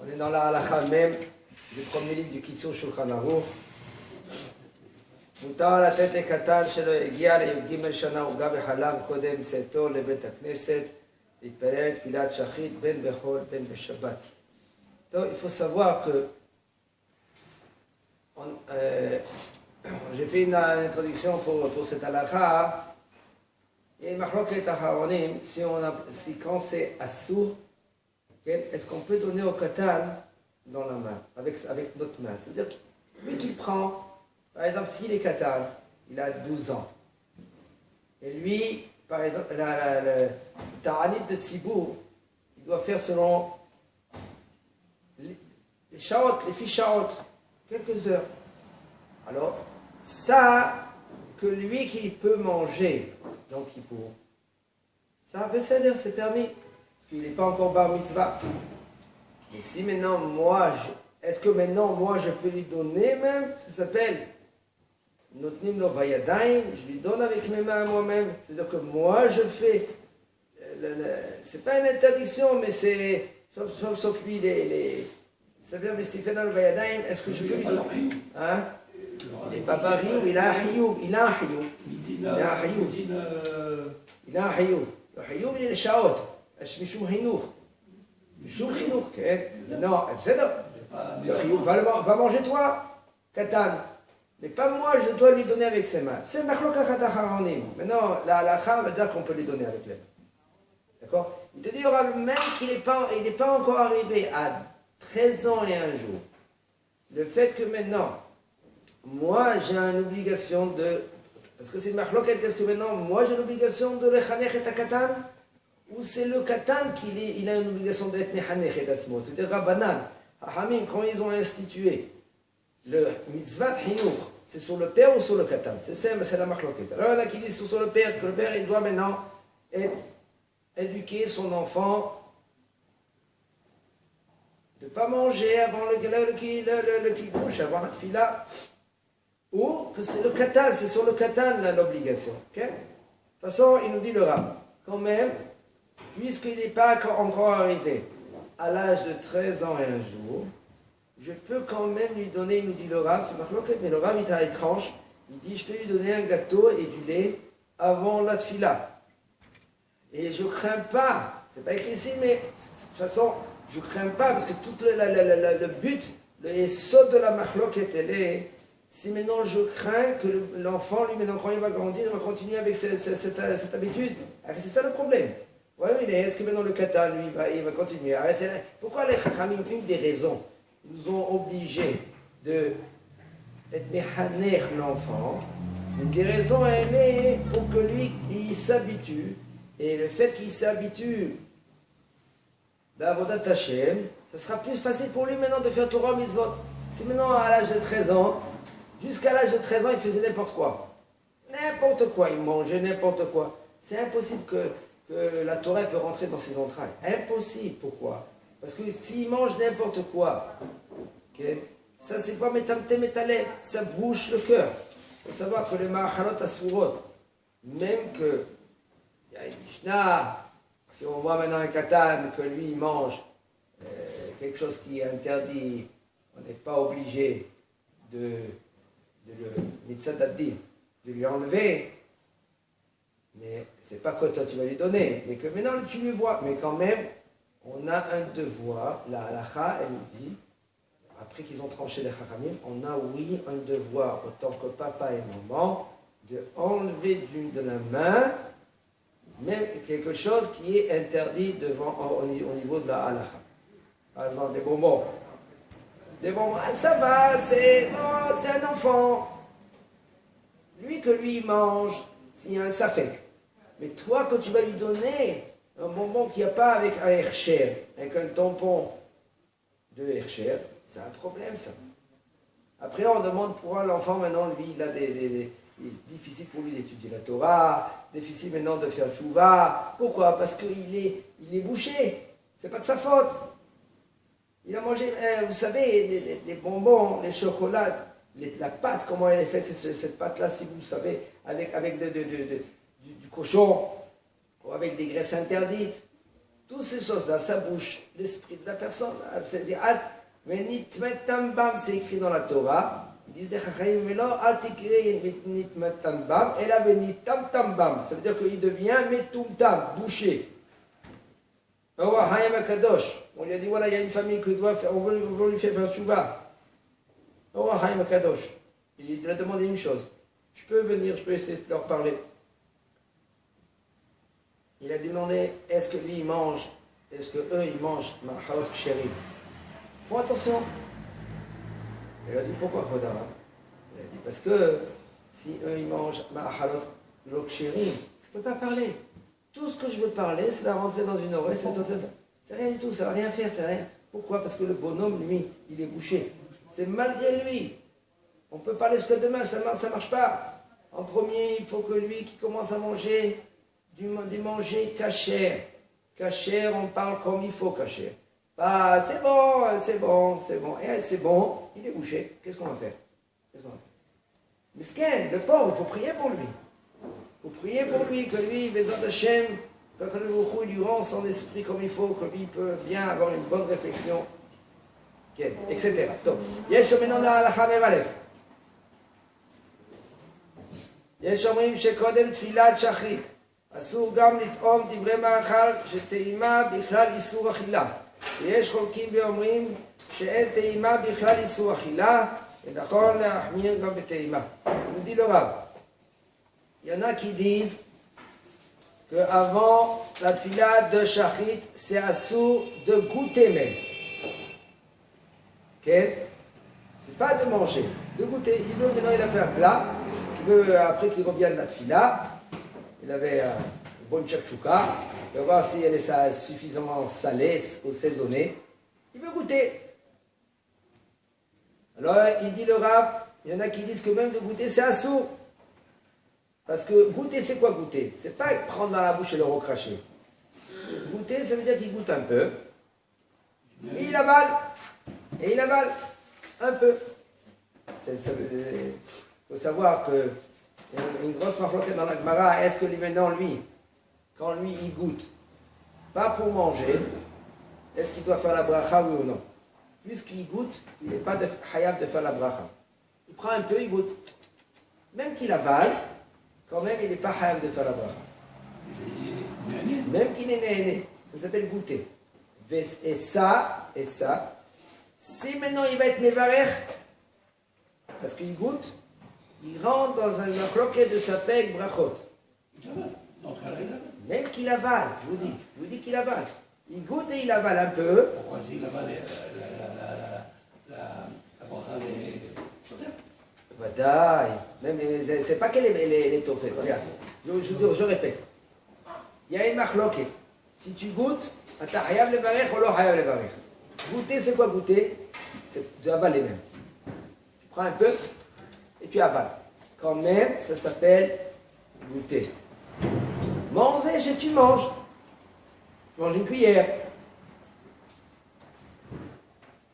On est dans la halakha même du premier livre du Kitzur Shulchan Aruch. מותר לתת לקטן שלא הגיע לי"ג שנה עוגה וחלב קודם צאתו לבית הכנסת להתפלל תפילת שחרית בין בחול בין בשבת. טוב, il faut savoir que j'ai fait une introduction pour cette halakha. Il y a une machloket acharonim, si quand c'est assour, est-ce qu'on peut donner au katan dans la main, avec notre main? C'est-à-dire, lui qui prend, par exemple, s'il est katan, il a 12 ans, et lui, par exemple, le ta'anit de Tzibour, il doit faire selon les shaot, les fiches shaot, quelques heures. Alors, ça, que lui qui peut manger, donc il peut, ça, c'est permis. Qu'il n'est pas encore bar mitzvah. Et si maintenant, est-ce que maintenant, moi, je peux lui donner même? Ça s'appelle Notnim lo vayadayim, je lui donne avec mes mains moi-même. C'est-à-dire que moi, je fais, c'est pas une interdiction, mais c'est, sauf lui, ça veut dire, mais Stéphane lo vayadayim, est-ce que je peux lui donner? Hein? Il n'est pas bariou, il a un hayoub, il a un hayoub. Il a un hayoub. Il a un hayoub. Le hayoub, il est le shaot. משום חינוך, משום חינוך, כן? Non, בסדר. Le chiyuv va manger toi, katan. Mais pas moi, je dois lui donner avec ses mains. C'est machlokat acharonim. Maintenant, la halakha va dire qu'on peut lui donner avec les mains. D'accord? Il te dit, même qu'il n'est pas encore arrivé à 13 ans et un jour. Le fait que maintenant, moi, j'ai une obligation de... Parce que c'est une machlokat, qu'est-ce que maintenant, moi, j'ai l'obligation de le chanech et katan? Ou c'est le katan qu'il a une obligation d'être mehanech et asmo. C'est-à-dire Rabbanan, Hahamim, quand ils ont institué le mitzvah hinur, c'est sur le père ou sur le katan? C'est la machloket. Alors il y en a qui disent sur le père, que le père il doit maintenant éduquer son enfant de ne pas manger avant le kiddush, avant la tfila. Ou que c'est le katan, c'est sur le katan l'obligation. Okay? De toute façon, il nous dit le Rab, quand même, puisqu'il n'est pas encore arrivé à l'âge de 13 ans et un jour, je peux quand même lui donner, il nous dit le Rav, c'est machloket, mais le Rav il est à l'étrange, il dit je peux lui donner un gâteau et du lait avant la tfila. Et je ne crains pas, c'est pas écrit ici, mais de toute façon, je ne crains pas, parce que tout le but, le saut de la machloket, elle est, si maintenant je crains que l'enfant, lui maintenant quand il va grandir, il va continuer avec cette habitude. Alors, c'est ça le problème. Oui, mais est-ce que maintenant le katan, lui, il va continuer? Alors, pourquoi les chachamim, une des raisons, nous ont obligés de mehaner l'enfant, une des raisons, elle est pour que lui, il s'habitue, et le fait qu'il s'habitue à Avodat Hashem, ça sera plus facile pour lui maintenant de faire Torah Mitzvot. Si maintenant, à l'âge de 13 ans, jusqu'à l'âge de 13 ans, il faisait n'importe quoi. N'importe quoi, il mangeait n'importe quoi. C'est impossible que la Torah peut rentrer dans ses entrailles. Impossible. Pourquoi? Parce que s'il mange n'importe quoi, okay, ça c'est pas métamté métalé, ça bouche le cœur. Il faut savoir que les ma'achalot asurot, même que il y a une Mishnah, si on voit maintenant un katan, que lui il mange quelque chose qui est interdit, on n'est pas obligé de le mitzadaddin, de lui enlever. Mais c'est pas que toi tu vas lui donner, mais que maintenant tu lui vois. Mais quand même, on a un devoir, la halakha, elle nous dit, après qu'ils ont tranché les chachamim, on a oui un devoir, autant que papa et maman, de enlever de la main, même quelque chose qui est interdit au niveau de la halakha. Par exemple, des bonbons. Des bonbons, ah, ça va, c'est un enfant. Lui que lui mange, il y a un safek. Mais toi, quand tu vas lui donner un bonbon qu'il n'y a pas avec un hercher, avec un tampon de hercher, c'est un problème, ça. Après, on demande pourquoi l'enfant, maintenant, lui, il a c'est difficile pour lui d'étudier la Torah, difficile maintenant de faire tchouva. Pourquoi? Parce qu'il est bouché. C'est pas de sa faute. Il a mangé, vous savez, les bonbons, les chocolats, la pâte, comment elle est faite, cette pâte-là, si vous savez, avec du cochon, ou avec des graisses interdites. Toutes ces choses-là, ça bouge l'esprit de la personne. C'est-à-dire, c'est écrit dans la Torah. Il disait, ça veut dire qu'il devient metumtam, bouché. On lui a dit, voilà, il y a une famille que doit faire, on veut lui faire tchouba. Il a demandé une chose. Je peux venir, je peux essayer de leur parler. Il a demandé, est-ce que lui, il mange, est-ce que eux, ils mangent ma'achalot ksherim? Fais attention. Il a dit, pourquoi Khodara? Il a dit, parce que si eux, ils mangent ma'achalot ksherim, je ne peux pas parler. Tout ce que je veux parler, c'est de rentrer dans une oreille, c'est rien du tout, ça ne va rien faire, c'est rien. Pourquoi? Parce que le bonhomme, lui, il est bouché. C'est malgré lui. On peut parler ce que demain, ça ne marche pas. En premier, il faut que lui qui commence à manger, du manger cachère. Cachère, on parle comme il faut cachère. Bah, c'est bon. Et c'est bon, il est bouché. Qu'est-ce qu'on va faire? Misken, le pauvre, il faut prier pour lui. Il faut prier pour lui, que lui, Bezat Hashem, quand il lui rend son esprit comme il faut, que lui peut bien avoir une bonne réflexion, etc. Donc, יש maintenant dans la Khamem Aleph. יש אומרים שקודם תפילת שחרית אסור גם לטעום דברי מאכל שטעימה בכלל איסור אכילה. ויש חולקים ואומרים שאין טעימה בכלל איסור אכילה, ונכון להחמיר גם בטעימה. nous dit le Rav. Il y en a qui disent qu'avant la tfila de shachrit, c'est assour de goûter même. Okay? C'est pas de manger, de goûter. Il veut, maintenant il a fait un plat, il veut, après qu'il revienne de la tfila, il avait une bonne chakchouka, il va voir si elle est suffisamment salée ou saisonnée. Il veut goûter. Alors il dit le Rav, il y en a qui disent que même de goûter c'est assour. Parce que goûter, c'est quoi goûter? C'est pas prendre dans la bouche et le recracher. Goûter, ça veut dire qu'il goûte un peu. Et il avale. Et il avale un peu. Il faut savoir que il y a une grosse marloquette dans la Gemara. Est-ce que maintenant, lui, quand lui, il goûte, pas pour manger, est-ce qu'il doit faire la bracha, oui ou non? Puisqu'il goûte, il n'est pas hayab de faire la bracha. Il prend un peu, il goûte. Même qu'il avale, quand même, il n'est pas hayab de faire la bracha. Même qu'il est né, ça s'appelle goûter. Et ça, si maintenant il va être mévarech, parce qu'il goûte, il rentre dans un machloket de Safek brachot. Même qu'il avale, je vous dis qu'il avale. Il goûte et il avale un peu. Pourquoi s'il avale la bracha des... Vadaï. C'est pas qu'elle est toffée. Regarde, je répète. Il y a une machloket. Si tu goûtes, tu hayab le barech ou lo hayab le barech. Goûter, c'est quoi goûter? C'est de avaler même. Tu prends un peu et tu avales. Quand même, ça s'appelle goûter. Manger, c'est tu manges. Tu manges une cuillère.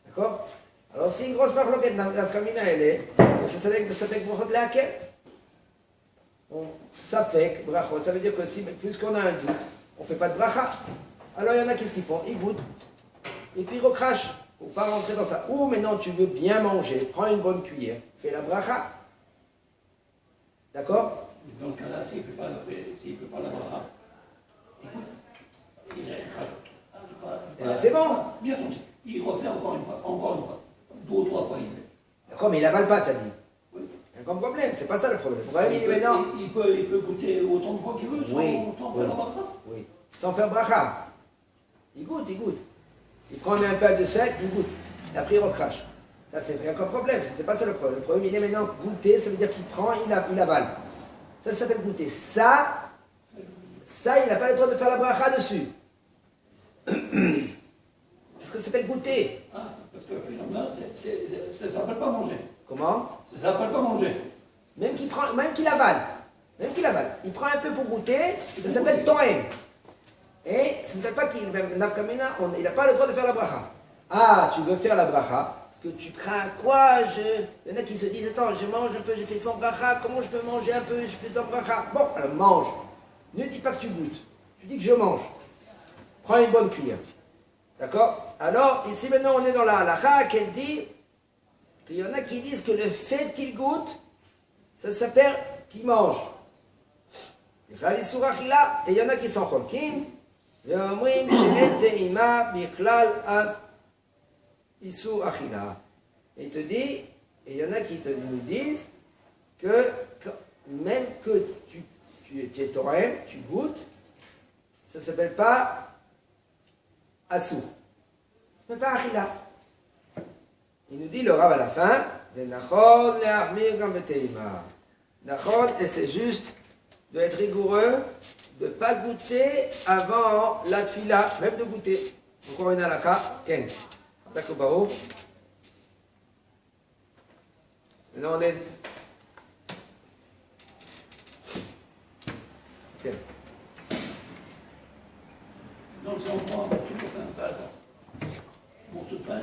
D'accord? Alors, si une grosse marloquette dans la kamina, elle est, ça s'appelle brachot lehakel. Ça fait brachot, ça veut dire que si, puisqu'on a un doute, on ne fait pas de bracha. Alors, il y en a qu'est-ce qu'ils font? Ils goûtent. Et puis ils recrachent. Il ne faut pas rentrer dans ça. Ou maintenant tu veux bien manger, prends une bonne cuillère, fais la bracha. D'accord? Dans ce cas-là, s'il ne peut pas la bracha, écoute, il recrache. C'est bon. Bien sûr, il refait encore une fois, 2 ou 3 fois il fait. D'accord, mais il n'avale pas, tu as dit. Oui. Il y a un grand problème, c'est pas ça le problème. Le problème, il est maintenant. Il peut goûter autant de fois qu'il veut, sans faire la bracha. Oui, sans faire bracha. Il goûte. Il prend un peu de sel, il goûte. Et après, il recrache. Ça, c'est encore un problème. C'est pas ça le problème. Le problème, il est maintenant goûter, ça veut dire qu'il prend, il avale. Ça s'appelle goûter. Ça, il n'a pas le droit de faire la bracha dessus. Parce que ça s'appelle goûter. Ah, parce que ça ne s'appelle pas manger. Comment? Ça ne s'appelle pas manger. Même qu'il avale. Il prend un peu pour goûter, ça s'appelle toem. Et ça ne s'appelle pas qu'il n'a pas le droit de faire la bracha. Ah, tu veux faire la bracha? Parce que tu crains quoi? Il y en a qui se disent, attends, je mange un peu, je fais sans bracha, comment je peux manger un peu, je fais sans bracha? Bon, alors mange. Ne dis pas que tu goûtes. Tu dis que je mange. prends une bonne cuillère. D'accord? Alors, ici maintenant, on est dans la halakha qu'elle dit qu'il y en a qui disent que le fait qu'il goûte, ça s'appelle qu'il mange. Et il y en a qui sont cholkim. Et il te dit, et il y en a qui nous disent que même que tu es torem, tu goûtes, ça ne s'appelle pas asou. Ça ne s'appelle pas achila. Il nous dit le Rav à la fin, et c'est juste d'être rigoureux, de ne pas goûter avant la tfila, même de goûter. Encore une halakha, tiens, Zakobaro. Maintenant on est. Tiens. Donc si on prend un petit peu de pain, mon sous-pain,